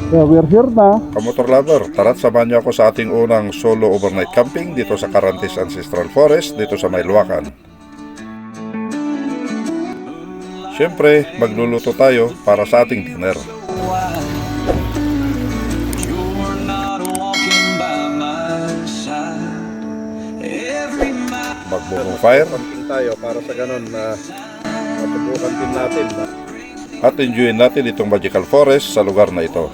Yeah, we're here na. Kamotor lover, tara't samahan niyo ako sa ating unang solo overnight camping dito sa Carantes Ancestral Forest dito sa Mayluacan. Siyempre, magluluto tayo para sa ating dinner. Mag-bonfire camping tayo para sa ganun na masubukan din natin at enjoyin natin itong magical forest sa lugar na ito.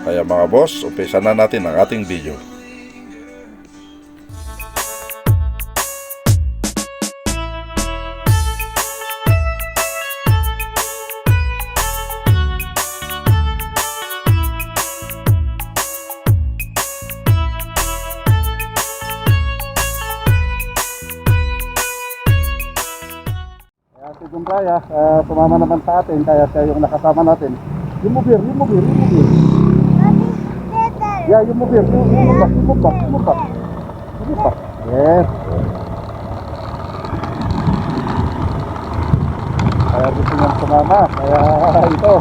Kaya mga boss, umpisa na natin ang ating video. Si John Raya, sumama naman sa atin, kaya siya yung nakasama natin. Yung move. Yeah, yung move back. Yes. Kaya gusto niyang sumama, kaya ito,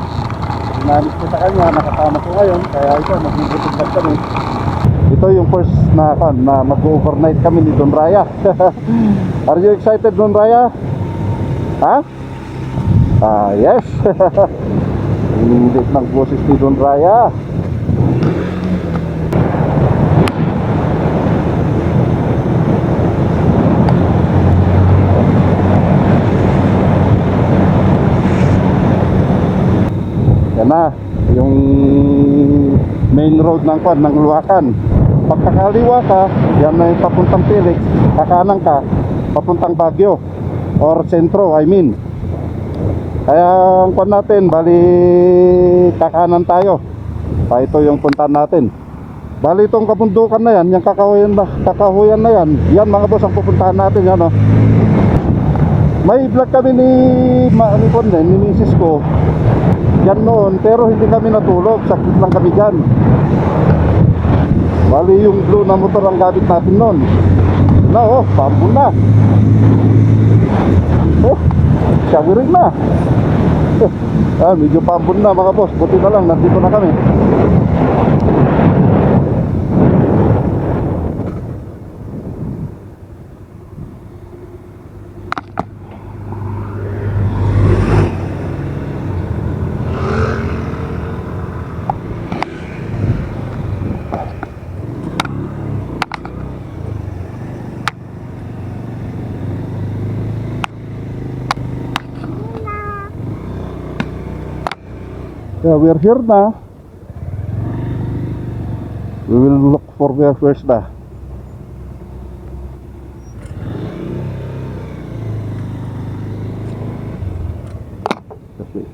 inanis ko sa kanya, nakasama ko ngayon, kaya ito, magbibutog kami. Ito yung first na mag-overnight kami ni Don Raya. Are you excited, Don Raya? Ha? Yes. Hindi ng boses ni Don Raya. Yan na, yung main road ng Luacan. Pagkakaliwa ka, yan na yung papuntang Felix. Kakanan ka, papuntang Baguio or sentro, I mean. Kaya ang kwan natin, bali kakanan tayo. Ito yung puntahan natin. Bali itong kabundukan na yan, yung kakahuyan na yan, yan mga boss ang pupuntahan natin yan, oh. May vlog kami ni misis ko yan noon, pero hindi kami natulog, sakit lang kami dyan. Bali yung blue na motor ang gamit natin noon. Na pambun na. Showering na. Medyo pambun na mga boss. Buti na lang, nandito na kami. Yeah, we're here na. We will look for where first na. Just wait.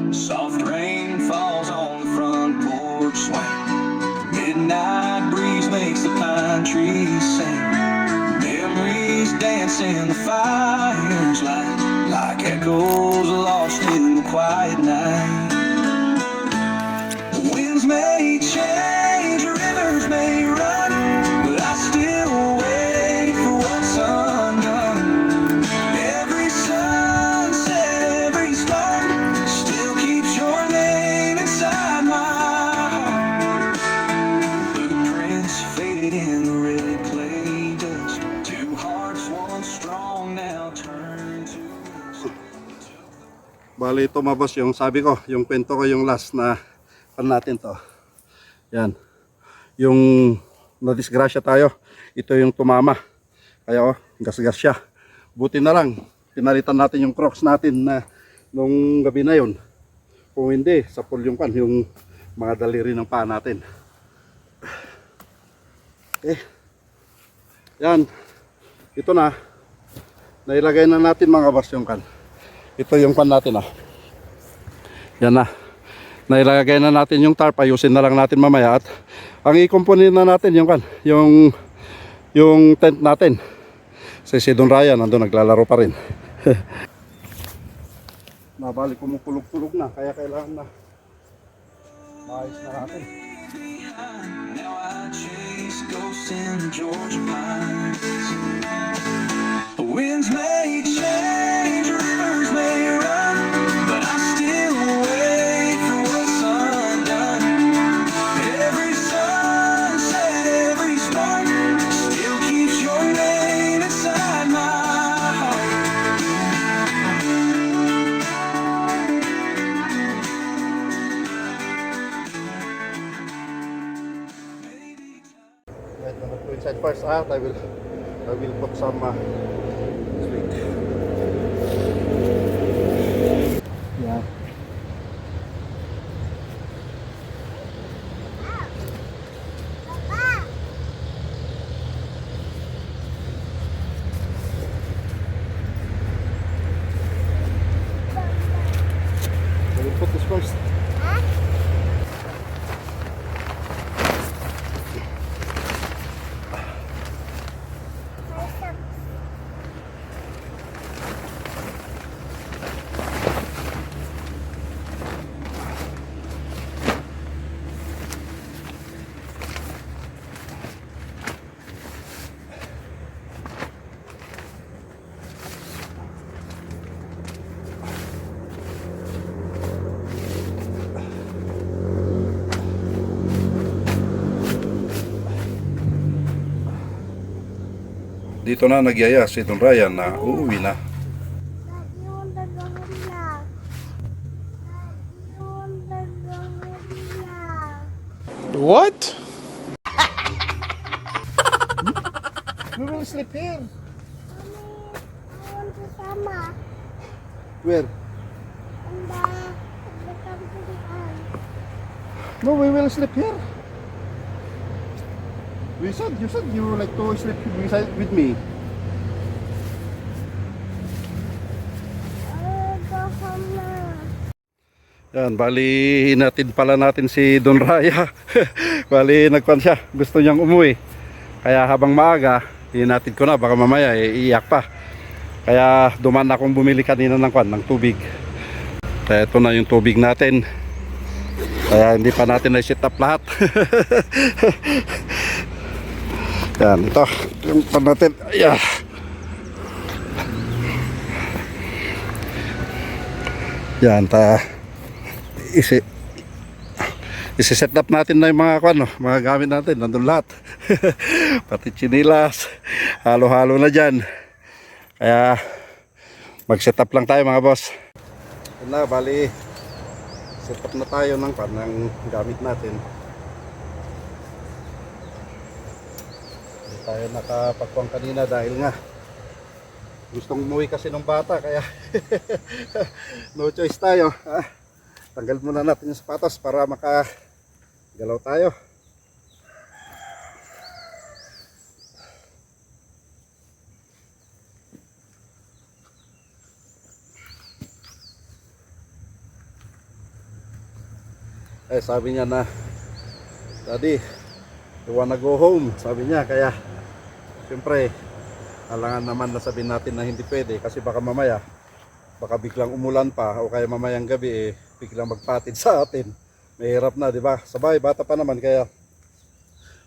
Soft rain falls on the front porch swing. Midnight breeze makes the pine trees sing. Memories dance in the fire's light, like echoes lost in the quiet night. The winds may change, rivers may run, but I still wait for what's undone. Every sunset, every star still keeps your name inside my heart. bali ito mga boss, yung sabi ko, yung kwento ko yung last na pan natin to. Yan. Yung nadisgrasya tayo, ito yung tumama. Kaya gas-gas siya. Buti na lang, pinalitan natin yung Crocs natin na nung gabi na yon. Kung hindi, sa pool yung pan, yung mga daliri ng paa natin. Okay. Yan. Ito na. Nailagay na natin mga boss yung kan. Ito yung pan natin ah. Yan na. Nailagay na natin yung tarp. Ayusin na lang natin mamaya. At ang i-component na natin yung kan. Yung tent natin. Si Don Ryan nandun naglalaro pa rin. Nabalik kumukulog-kulog na. Kaya kailangan na maayos na natin. Now I chase ghosts in the Georgia pines. The winds may change, rivers may run, but I still wait for what's undone. Every sunset, every spark still keeps your name inside my heart. Right, I'm gonna go inside first. I will put some sweet. Yeah. I will put this first. Dito na nagyaya si Don Ryan na uuwi na. What? We will sleep here. I want to sama Where? in the company. No, we will sleep here. You said you would like to sleep with me. Go home na. Yan, bali hinatid pala natin si Don Raya. Bali nagkuhan siya, gusto niyang umuwi. Kaya habang maaga, hinatid ko na, baka mamaya iiyak pa. Kaya duman akong bumili kanina ng kwan, ng tubig. Kaya ito na yung tubig natin. Kaya hindi pa natin na-set up lahat. Yan, ito yung pan natin. Ayan. Yan, isi-set up natin na yung mga mga gamit natin, nandun lahat. Pati chinilas, halo-halo na dyan. Kaya mag-set up lang tayo mga boss. Yan na, bali set up na tayo ng gamit natin. Hindi tayo nakapagpang kanina dahil nga gustong umuwi kasi ng bata, kaya no choice tayo. Tanggal muna natin yung sapatos para makagalaw tayo. Sabi niya na, Daddy, you wanna go home? Sabi niya, kaya siyempre alangan naman na sabihin natin na hindi pwede kasi baka mamaya baka biglang umulan pa o kaya mamayang gabi biglang magpatid sa atin. Mahirap na, di ba? Sabay, bata pa naman, kaya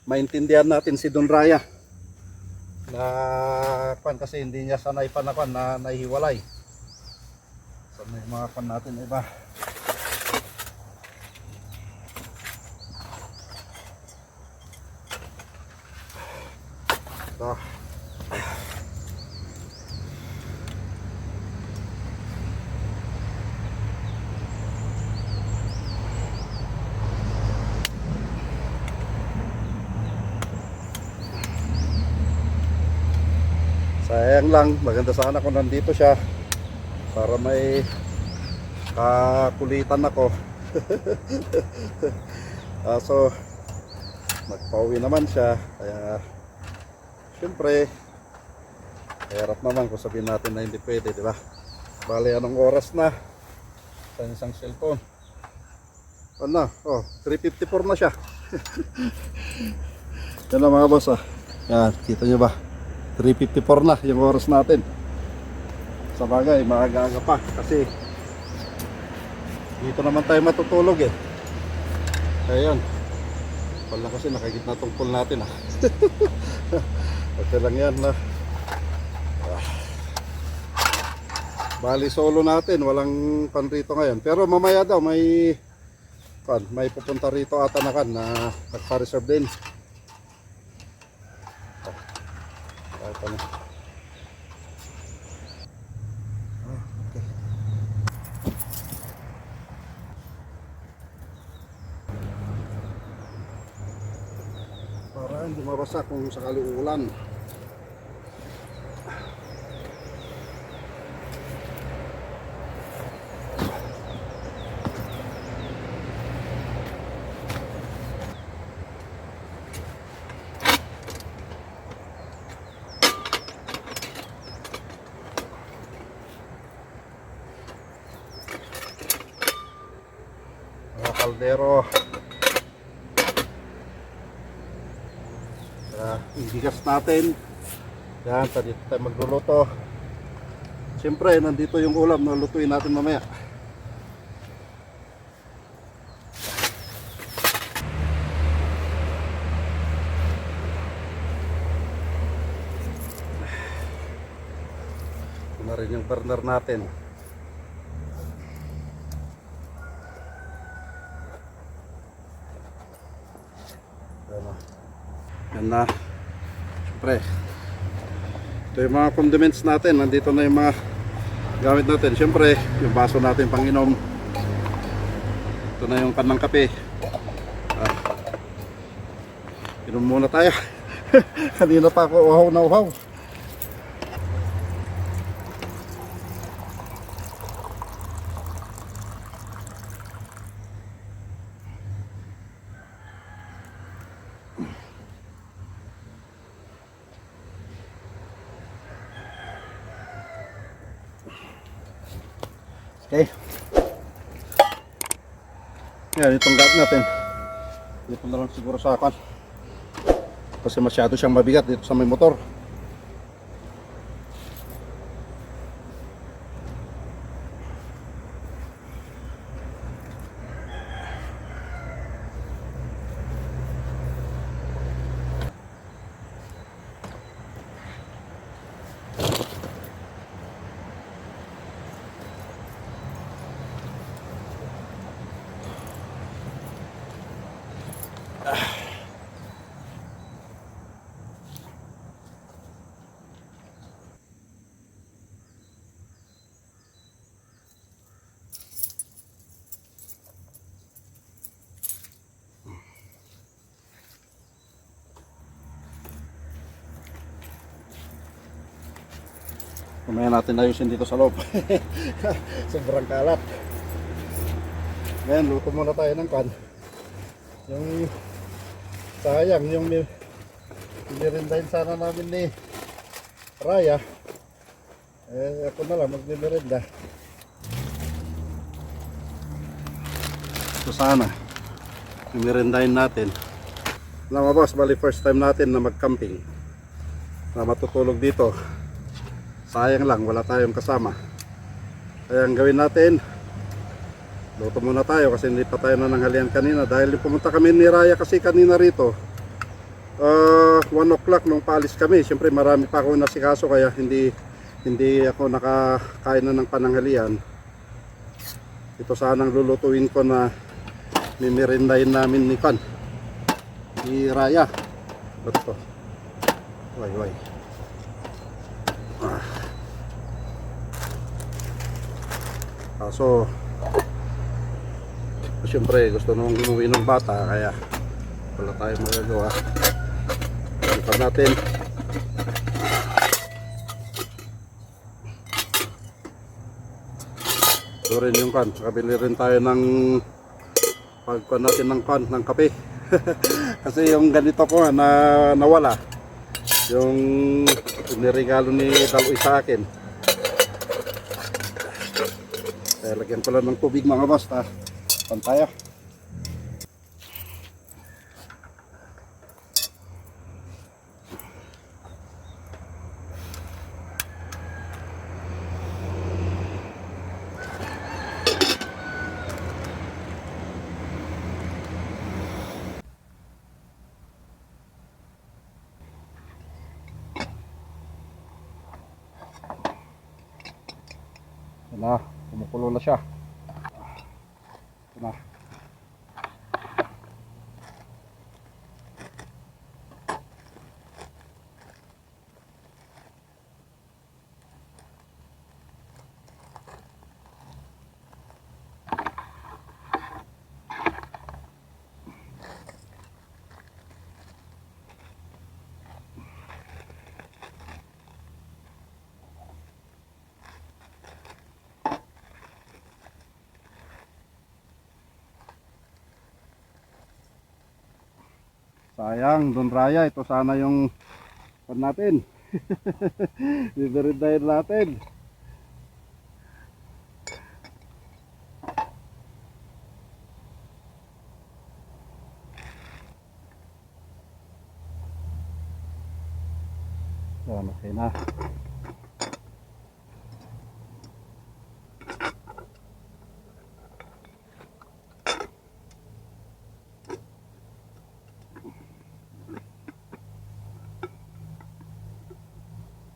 maintindihan natin si Don Raya na kasi hindi niya sanay pa na nahiwalay. Sanay mga natin, iba. Ito. Sayang lang, maganda sana kung nandito siya para may kakulitan ako. So nagpauwi naman siya, kaya syempre hirap naman kung sabihin natin na hindi pwede, di ba? Bale, anong oras na sa isang cellphone? Ano? Oh, 3:54 na siya. Yan na mga boss, yan, kita nyo ba? 3:54 na yung oras natin. Sa bagay, maaga-aga pa kasi dito naman tayo matutulog eh. Kaya yan, pala kasi nakagitna tong pool natin okay lang yan na. Bali solo natin, walang pan rito ngayon. Pero mamaya daw may pupunta rito ata na nagpa-reserve din. Kahit ano. Okay. Para hindi mabasa kung sakali uulan. Kaldero, yung bigas natin yan, dito tayo magluluto. Siyempre nandito yung ulam na lutuin natin mamaya. Ito na rin yung burner natin. Yan na. Siyempre ito yung mga condiments natin. Nandito na yung mga gamit natin. Siyempre yung baso natin panginom. Ito na yung kanang kape. Inom muna tayo. Kanina pa ako uhaw na uhaw. Okay. Yan, itong gat natin. Dito na lang siguro sa akin. Kasi masyado siyang mabigat dito sa may motor. Mamaya natin ayusin dito sa loob. Sobrang kalat. Ngayon, luto muna tayo ng kan. Yung sayang, yung merindahin sana namin ni Raya. Ako na lang magmimerinda. Ito sana merindahin natin. Alam mo boss, bali first time natin na mag-camping, na matutulog dito. Sayang lang, wala tayong kasama. Kaya ang gawin natin, luto muna tayo kasi hindi pa tayo nananghalian kanina. Dahil pumunta kami ni Raya kasi kanina rito 1 o'clock nung paalis kami. Siyempre marami pa ako nasikaso kaya hindi ako nakakain na ng pananghalian. Ito sanang lulutuin ko na mimirindahin namin ni Raya. Ba't ito? Way. So siyempre gusto nung umuwi ng bata kaya wala tayong magagawa. Pagkat natin Ito rin yung kan. Nakabili rin tayo ng pagkuhan natin ng kan, ng kape. Kasi yung ganito ko na nawala. Yung niregalo ni Daloy sa akin. Kaya lagyan ko lang ng tubig mga boss. Pantaya. Ito na, kumukulo na siya. Ito na. Sayang, Don Raya, ito sana yung pan natin. Biberidahin natin. Yan, okay na.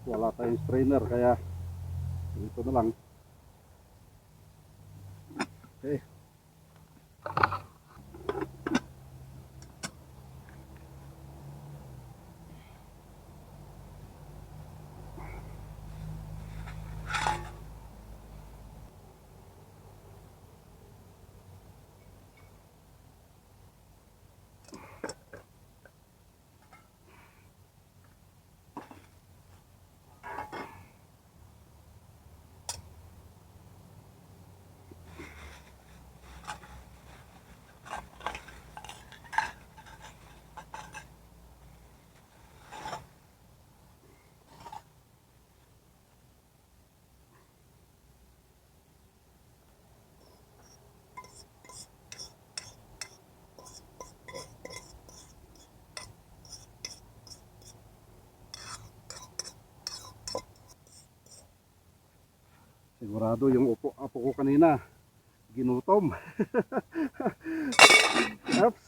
Wala tayong strainer kaya dito na lang. Okay. Sigurado yung apo ko kanina ginutom. Oops.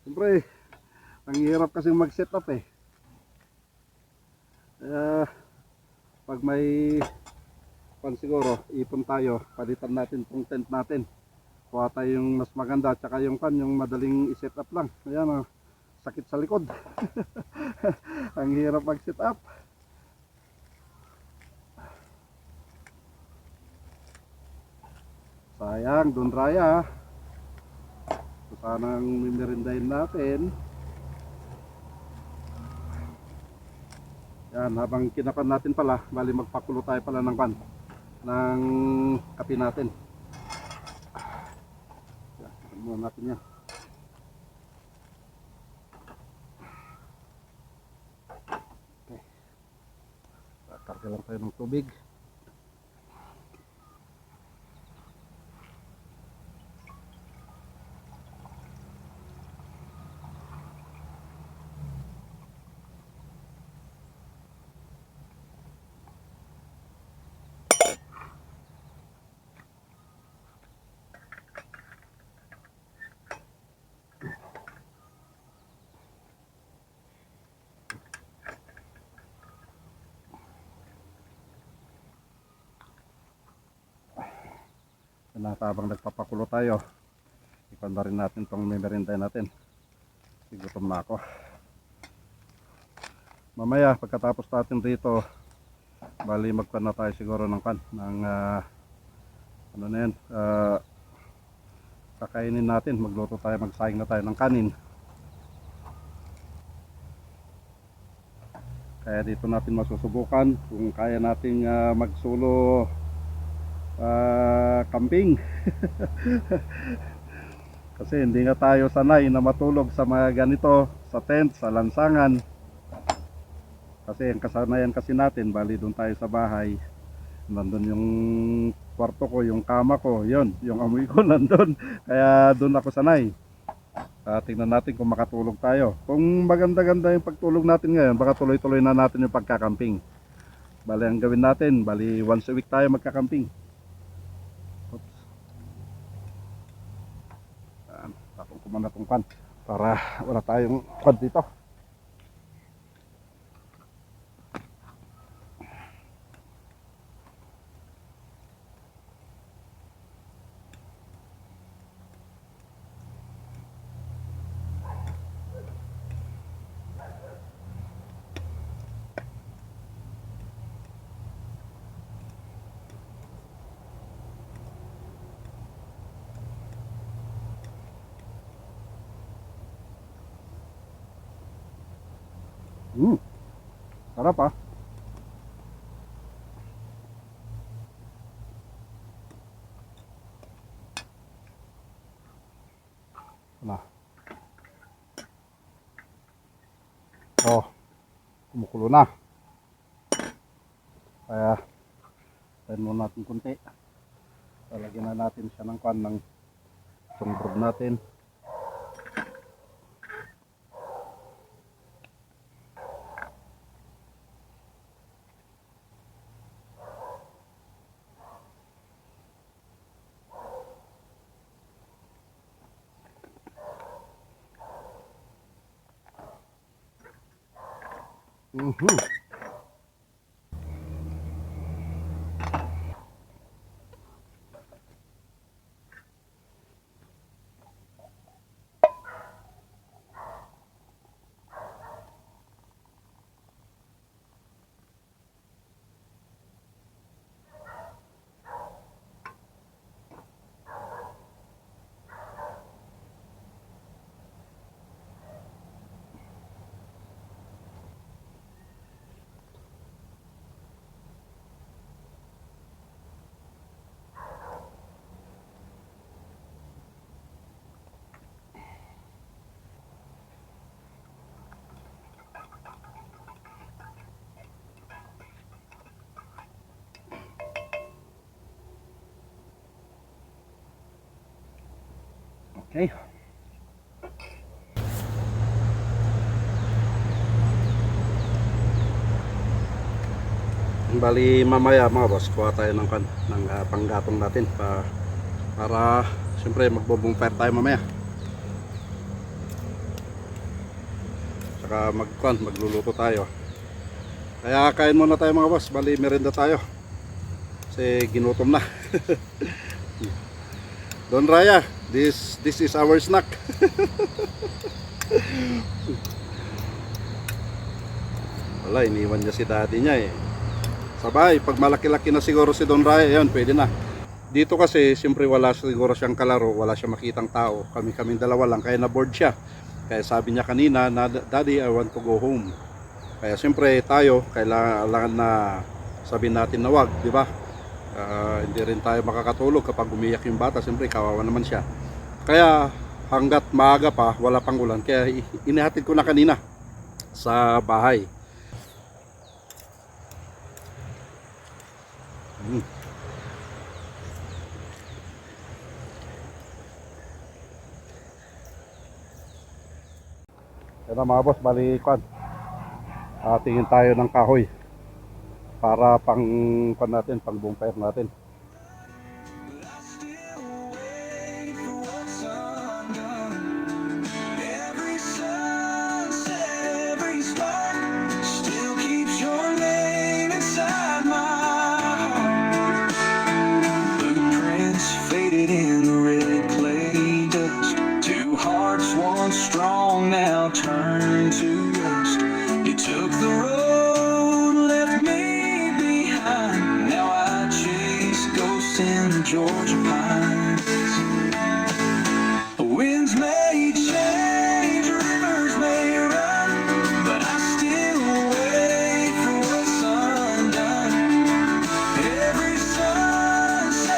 Siyempre, ang hirap kasi mag-set up eh. Pag may siguro, ipon tayo, palitan natin tong tent natin. Kuha tayo yung mas maganda, tsaka yung yung madaling i-set up lang. Ayan, sakit sa likod. Ang hirap mag-set up. Sayang, Don Raya. So, sanang mimerindahin natin. Yan, habang kinapan natin pala, bali magpakulo tayo pala ng ng kape natin. Yan, muna natin yan. Okay. Karga lang tayo ng tubig. Habang nagpapakulo tayo, ikanda rin natin itong merinday natin. Gutom na ako. Mamaya pagkatapos natin dito, bali magpana tayo siguro ng ano na yan, kakainin natin, magluto tayo, magsaing na tayo ng kanin. Kaya dito natin masusubukan kung kaya nating magsulo camping. Kasi hindi nga tayo sanay na matulog sa mga ganito, sa tent, sa lansangan. Kasi ang kasanayan kasi natin, bali doon tayo sa bahay. Nandun yung kwarto ko, yung kama ko, yon, yung amoy ko nandun. Kaya doon ako sanay. Tingnan natin kung makatulog tayo. Kung maganda-ganda yung pagtulog natin ngayon, baka tuloy-tuloy na natin yung pagkakamping. Bali ang gawin natin, bali once a week tayo magkakamping. Oops. Tapong ko muna itong pan para wala tayong pan dito. Sarap ah. Nah. Oh, kumukulo na. Kaya tayo muna natin kunti. Lalagyan na natin siya ng kwan ng sungbrob natin. Okay. Bali mamaya mga boss, kuha tayo ng panggatong natin para siyempre magbo-bonfire tayo mamaya. Saka magluluto tayo. Kaya kain muna tayo mga boss, bali merienda tayo. Kasi ginutom na. Don Raya, this is our snack. Wala, iniwan niya si daddy niya eh. Sabay, pag malaki-laki na siguro si Don Raya, yun, pwede na. Dito kasi, siyempre wala siguro siyang kalaro, wala siyang makitang tao. Kaming dalawa lang, kaya na-board siya. Kaya sabi niya kanina, na, Daddy, I want to go home. Kaya siyempre tayo, kailangan na sabihin natin na wag, di ba? Hindi rin tayo makakatulog kapag umiyak yung bata, siyempre kawawa naman siya. Kaya hanggat maaga pa, wala pang ulan, kaya inihatid ko na kanina sa bahay. Yan na mga boss, bali kwan. Tingin tayo ng kahoy para pang natin, pang bonfire natin. Strong now turn to rust. You took the road, left me behind. Now I chase ghosts in the Georgia pines. Winds may change, rivers may run, but I still wait for what's undone. Every sunset,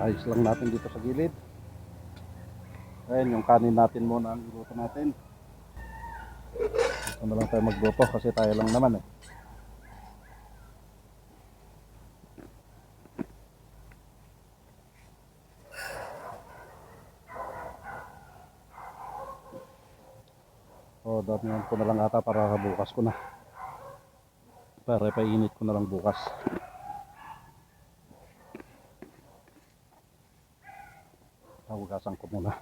Ayos lang natin dito sa gilid. Ayun, yung kanin natin muna ang iluto natin. Dito na lang tayo magluto kasi tayo lang naman eh. O, damihan ko na lang ata para bukas ko na. Para painit ko na lang bukas. Hugasan ko muna.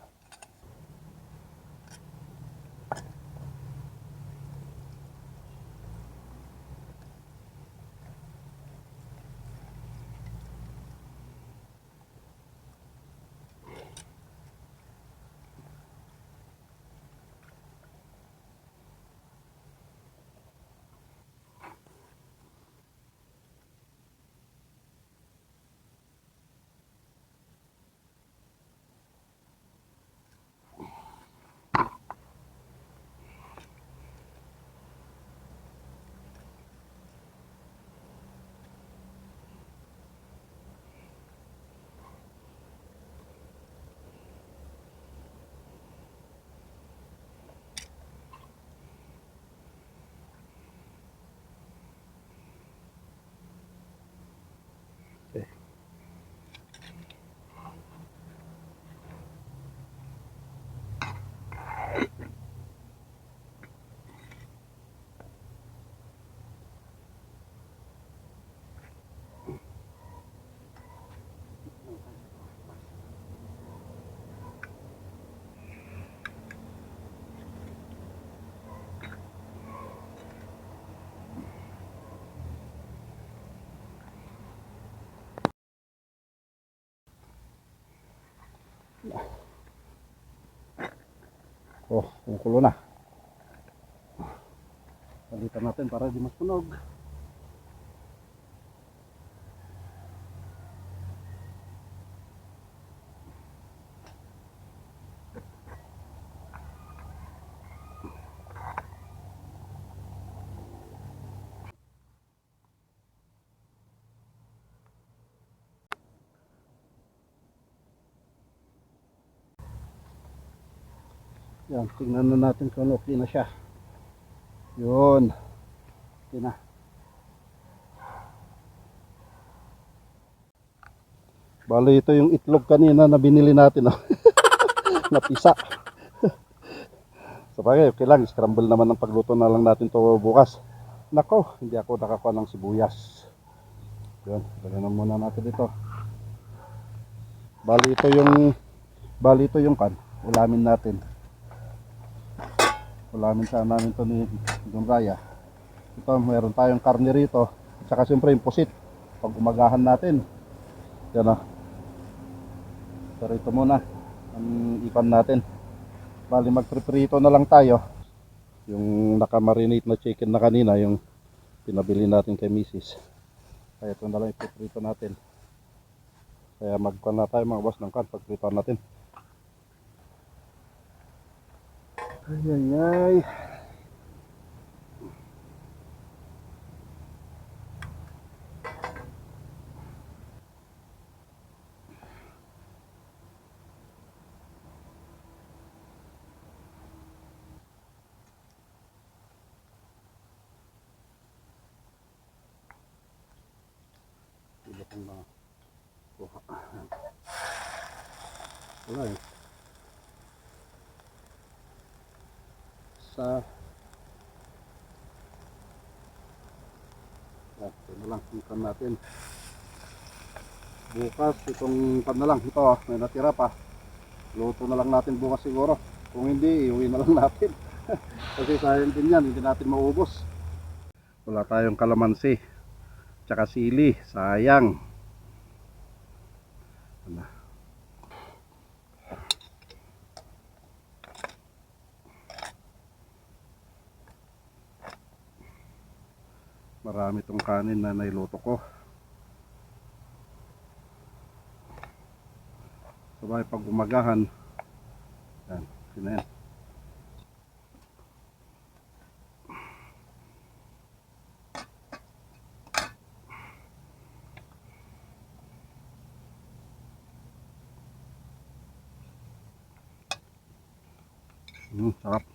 Okay. Oh, kumukulo na. Palitan natin para di masunog. Yan, tingnan na natin kung okay na siya. Yun. Okay na. Bali ito yung itlog kanina na binili natin. Oh. Napisa. So bagay, okay lang. Scramble naman ang pagluto na lang natin to bukas. Nako, hindi ako nakakuha ng sibuyas. Yun, lagyan na muna natin dito. Bali ito yung kan. Ulamin natin. Ulamin sana namin to ni Don Raya. Ito, meron tayong karne rito. At saka siyempre yung pusit. Pag umagahan natin. Yan o. Pero ito muna. Ang ipan natin. Bali magpriprito na lang tayo. Yung nakamarinate na chicken na kanina. Yung pinabili natin kay Mrs. Kaya ito na lang ipriprito natin. Kaya magkuhan na tayo mga boss ng kan. Pagprito natin. Ay. Iba kong mga kuha. Wala eh. Ito na lang ikan natin. Bukas itong pan na lang. Ito may natira pa. Luto na lang natin bukas siguro. Kung hindi, iuwi na lang natin. Kasi sayang din yan, hindi natin maubos. Wala tayong kalamansi. Tsaka sili, sayang. Ano? Marami tong kanin na nailuto ko. Sabay pag umagahan. Yan, yan. Sarap.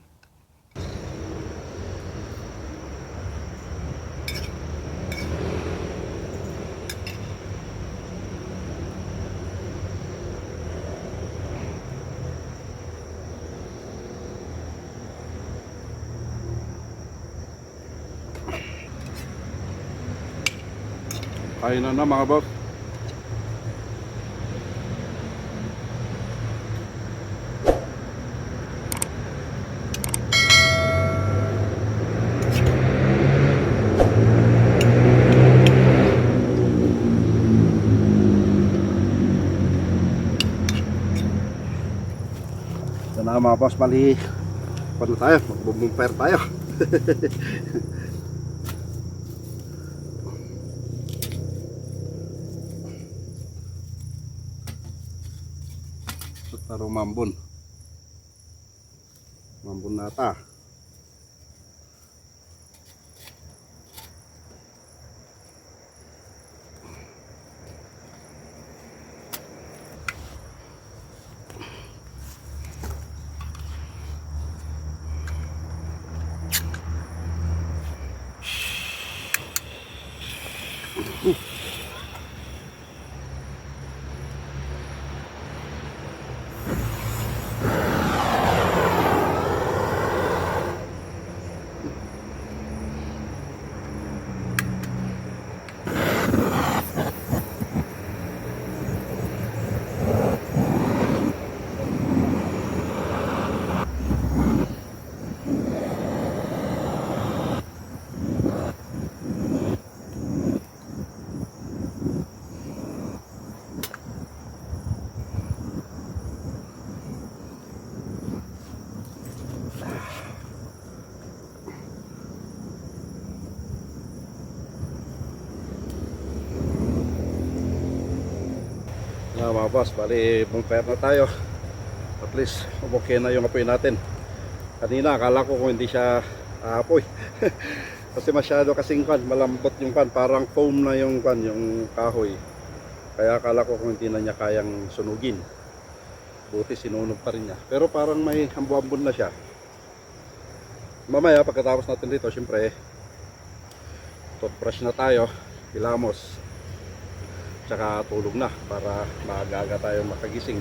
Kain na mga boss. Ito na mga boss, bali paano tayo? Magbubumper tayo. Taro mambon nata. Na mga boss, bali bumper na tayo. At least okay na yung apoy natin. Kanina akala ko kung hindi siya aapoy. Kasi masyado kasing malambot yung parang foam na yung yung kahoy. Kaya akala ko kung hindi na niya kayang sunugin. Buti sinunog pa rin niya. Pero parang may hambu-hambun na siya. Mamaya pagkatapos natin dito, syempre toothbrush na tayo, hilamos, tsaka tulog na para maaga-aga tayo makagising.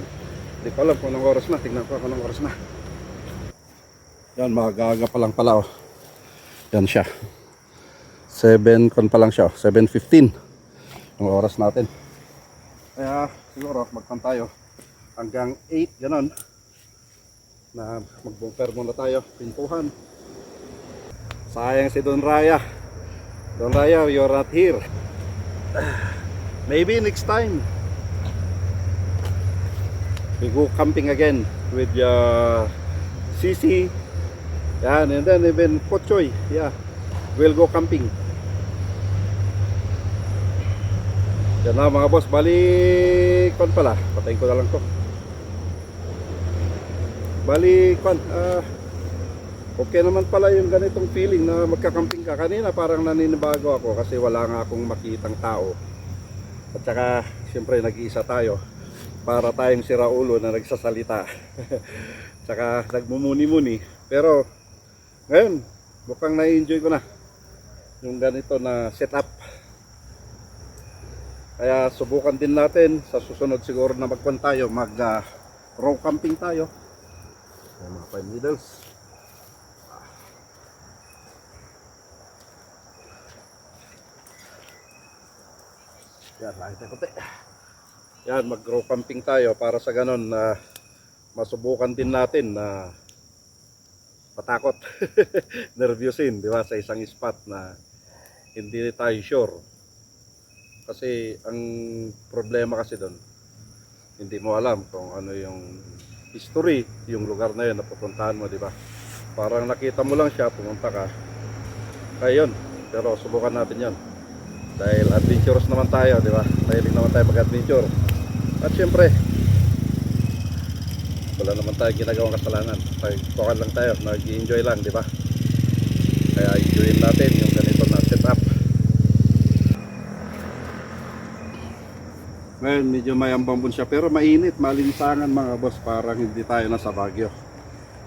Hindi ko alam kung anong oras na. Tingnan ko kung anong oras na. Yan, maaga-aga pa lang pala oh. Yan siya. 7 kon pa lang siya, 7:15 yung oras natin. Kaya siguro magpan tayo hanggang 8 ganon na magbumper muna tayo, pintuhan. Sayang si Don Raya. Don Raya, you're not here. Maybe next time we go camping again with Sisi, yan, and then even Pochoy. Yeah, we'll go camping. Yan na mga boss, balik pala, patayin ko na lang to. Balik okay naman pala yung ganitong feeling na magkakamping ka. Kanina parang naninibago ako kasi wala nga akong makitang tao. At saka siyempre nag-iisa tayo para tayong siraulo na nagsasalita. Tsaka nagmumuni-muni. Pero ngayon mukhang na-enjoy ko na yung ganito na setup. Kaya subukan din natin sa susunod siguro na magkuhan tayo, row camping tayo. Ay, mga 5 needles. Yan, lahit na konti. Yan, mag-row camping tayo para sa ganon na masubukan din natin na matakot. Nervyusin, di ba? Sa isang spot na hindi tayo sure. Kasi ang problema kasi doon, hindi mo alam kung ano yung history, yung lugar na yun na pupuntahan mo, di ba? Parang nakita mo lang siya, pumunta ka. Kaya yun, pero subukan natin yun. Dahil adventurous naman tayo, di ba? Mahilig naman tayo mag-adventure. At syempre, wala naman tayo ginagawang kasalanan. Pagkuhan lang tayo, nag-enjoy lang, di ba? Kaya enjoyin natin yung ganito na setup. Well, medyo may ambambon siya pero mainit, malinsangan mga boss, parang hindi tayo nasa Baguio.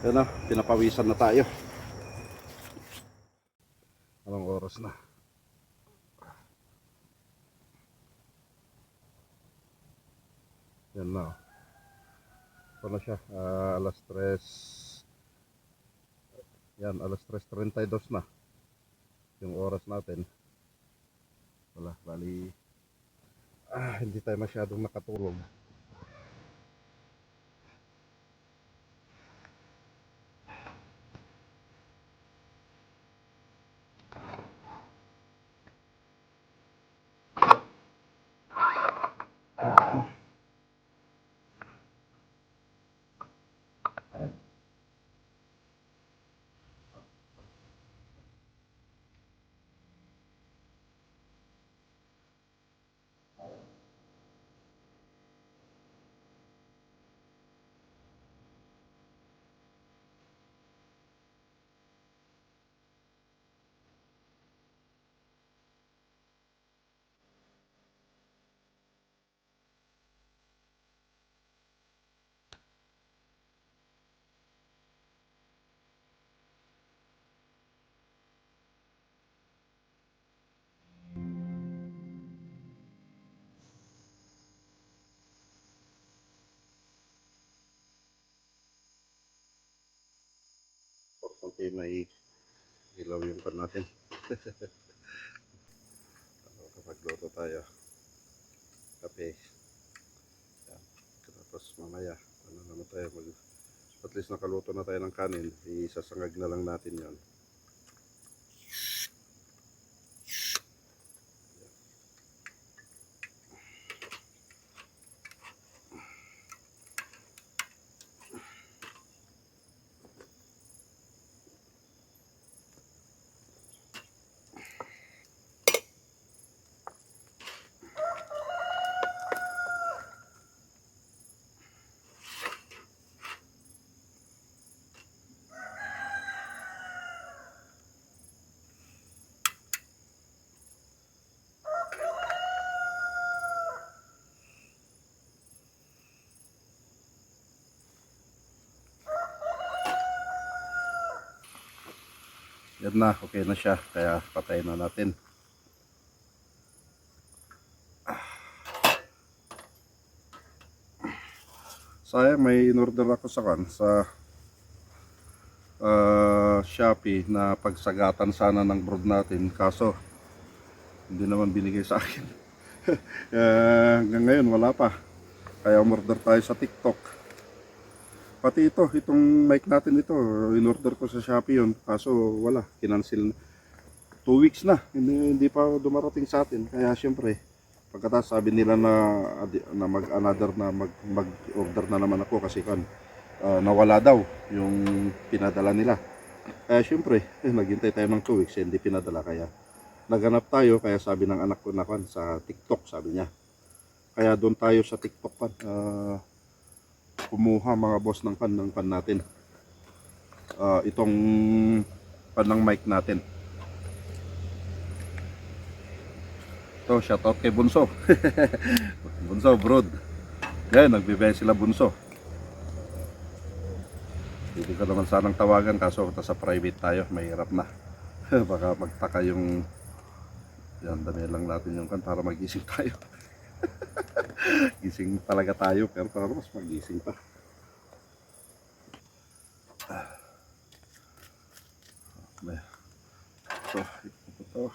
Yan na, pinapawisan na tayo. Anong oras na? Yan na. Ito na siya, alas 3. Yan, alas 3:32 na. Yung oras natin. Wala, bali. Hindi tayo masyadong nakatulog. Importante may ilaw yung pan natin. Kapag luto tayo, kape. Yan. Tapos mamaya, ano naman tayo, at least nakaluto na tayo ng kanin, isasangag na lang natin yon. Yan na, okay na siya. Kaya patayin na natin. Sayang, may in-order ako sa Shopee na pagsagatan sana ng brood natin. Kaso, hindi naman binigay sa akin. Hanggang ngayon, wala pa. Kaya umorder tayo sa TikTok. Pati itong mic natin ito, in-order ko sa Shopee yun. Kaso wala, kinancel. 2 weeks na, hindi pa dumarating sa atin. Kaya syempre, pagkatapos sabi nila na mag-another na mag-order na naman ako kasi nawala daw yung pinadala nila. Kaya syempre, naghintay tayo ng 2 weeks, hindi pinadala. Kaya naghanap tayo, kaya sabi ng anak ko na sa TikTok, sabi niya. Kaya doon tayo sa TikTok kumuha mga boss ng pan natin. Itong pan ng mic natin. Ito, shoutout kay Bunso. Bunso, brood. Ngayon, nagbibigay sila Bunso. Hindi ko naman sanang tawagan kaso sa private tayo, mahirap na. Baka magtaka yung yan, dami lang natin yung para magising tayo. Gising talaga tayo pero para mas magising pa. So, ito.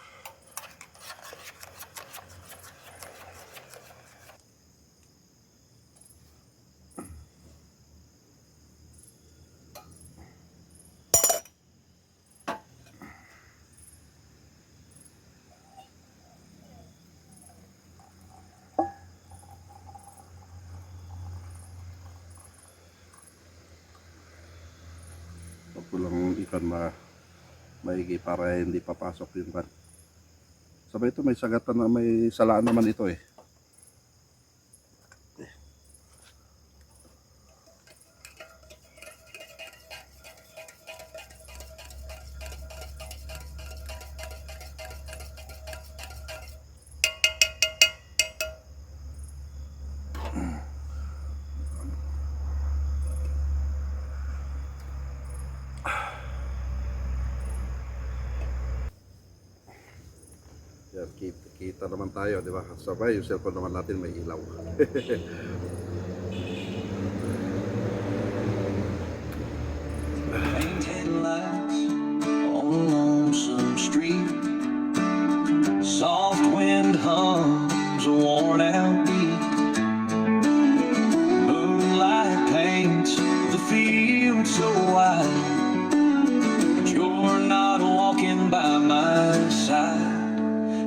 Kulang ikan maigi para hindi papasok yung kan. Sabay ito may sagatan na may salaan naman ito eh. Kita naman tayo, di ba? Sabay, yung cellphone naman natin may ilaw. Painted lights on a lonesome street. Soft wind hums a worn out beat. Moonlight paints the field so wide. But you're not walking by my side.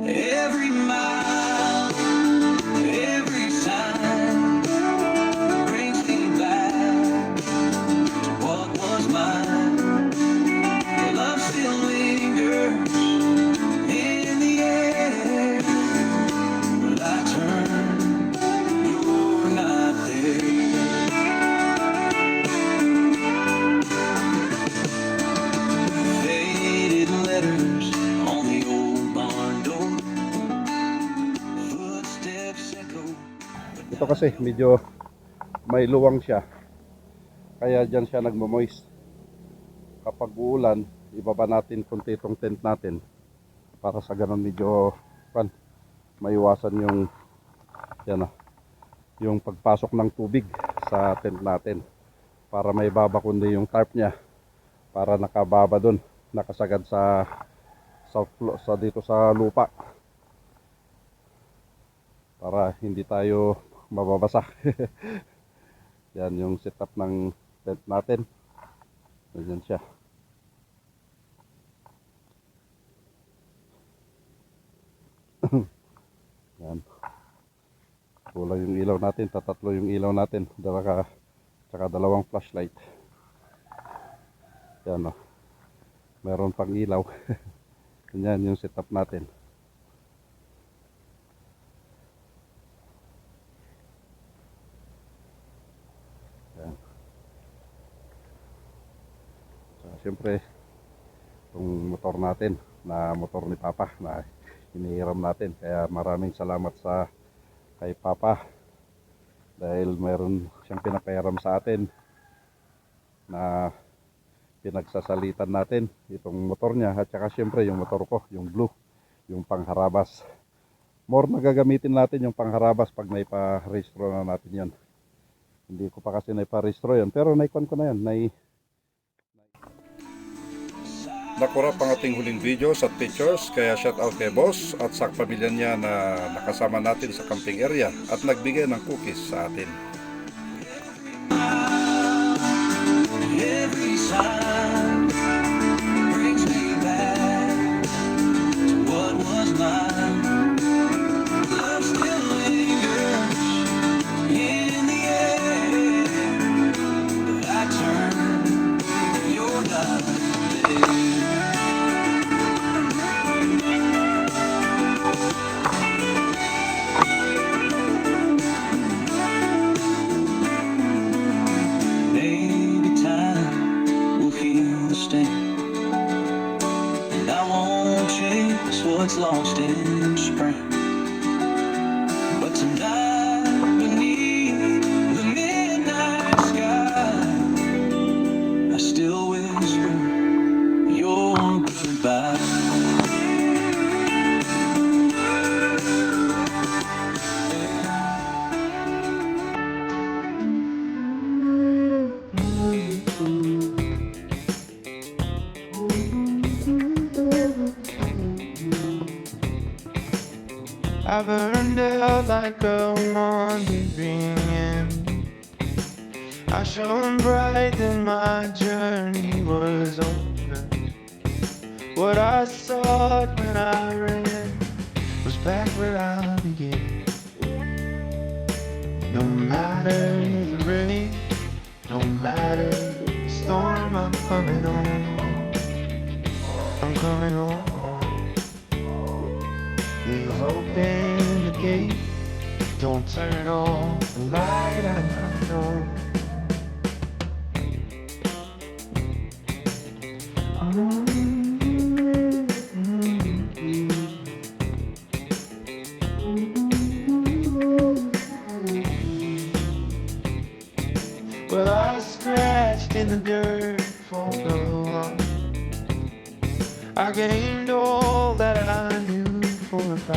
Every mile, every sign brings me back to what was mine. Your love still lingers in the air, but I turn, you're not there. Faded letters on the old barn door. Footsteps echo. Ito kasi medyo may luwang siya. Kaya dyan siya nagmamoist. Kapag uulan, ibaba natin kunti itong tent natin. Para sa ganun medyo maiwasan yung yung pagpasok ng tubig sa tent natin. Para may baba kundi yung tarp niya. Para nakababa dun. Nakasagad sa dito sa lupa. Para hindi tayo mababasa. Yan yung setup ng tent natin. Ganyan siya. Yan. Kulang yung ilaw natin. Tatatlo yung ilaw natin. Tsaka dalawang flashlight. Yan o. Meron pang ilaw. Ganyan yung setup natin. Siyempre, itong motor natin na motor ni Papa na inihiram natin. Kaya maraming salamat kay Papa dahil mayroon siyang pinapahiram sa atin na pinagsasalitan natin itong motor niya. At saka siyempre yung motor ko, yung blue, yung pangharabas. More na gagamitin natin yung pangharabas pag naipa-restro na natin yan. Hindi ko pa kasi naipa-restro yan, pero naikon ko na yan. Nakurap ang ating huling videos at pictures, kaya shout out kay boss at sa pamilya niya na nakasama natin sa camping area at nagbigay ng cookies sa atin. Every sign brings me back to what was mine. Love still lingers in the air, but I turn, you're not there. Maybe time will heal the stain, and I won't chase what's lost in spring. But tonight, beneath the midnight sky, I still whisper your goodbye. I burned out like a wandering end. I shone bright then my journey was over. What I sought when I ran was back where I began. No matter the rain, no matter the storm, I'm coming home. I'm coming home. Please open the gate. Don't turn off the light. I know. Well, I scratched in the dirt for so long. I gained all that I knew for a fact.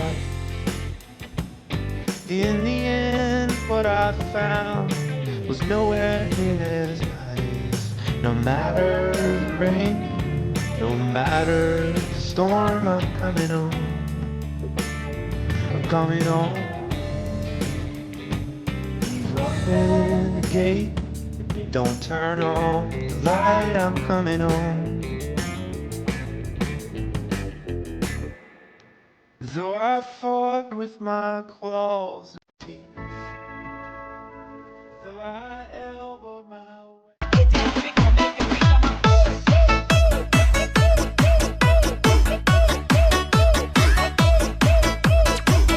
In the end, what I found was nowhere near as nice. No matter the rain, no matter the storm, I'm coming home. I'm coming home. Open the gate, don't turn on the light, I'm coming home. Though I fought with my claws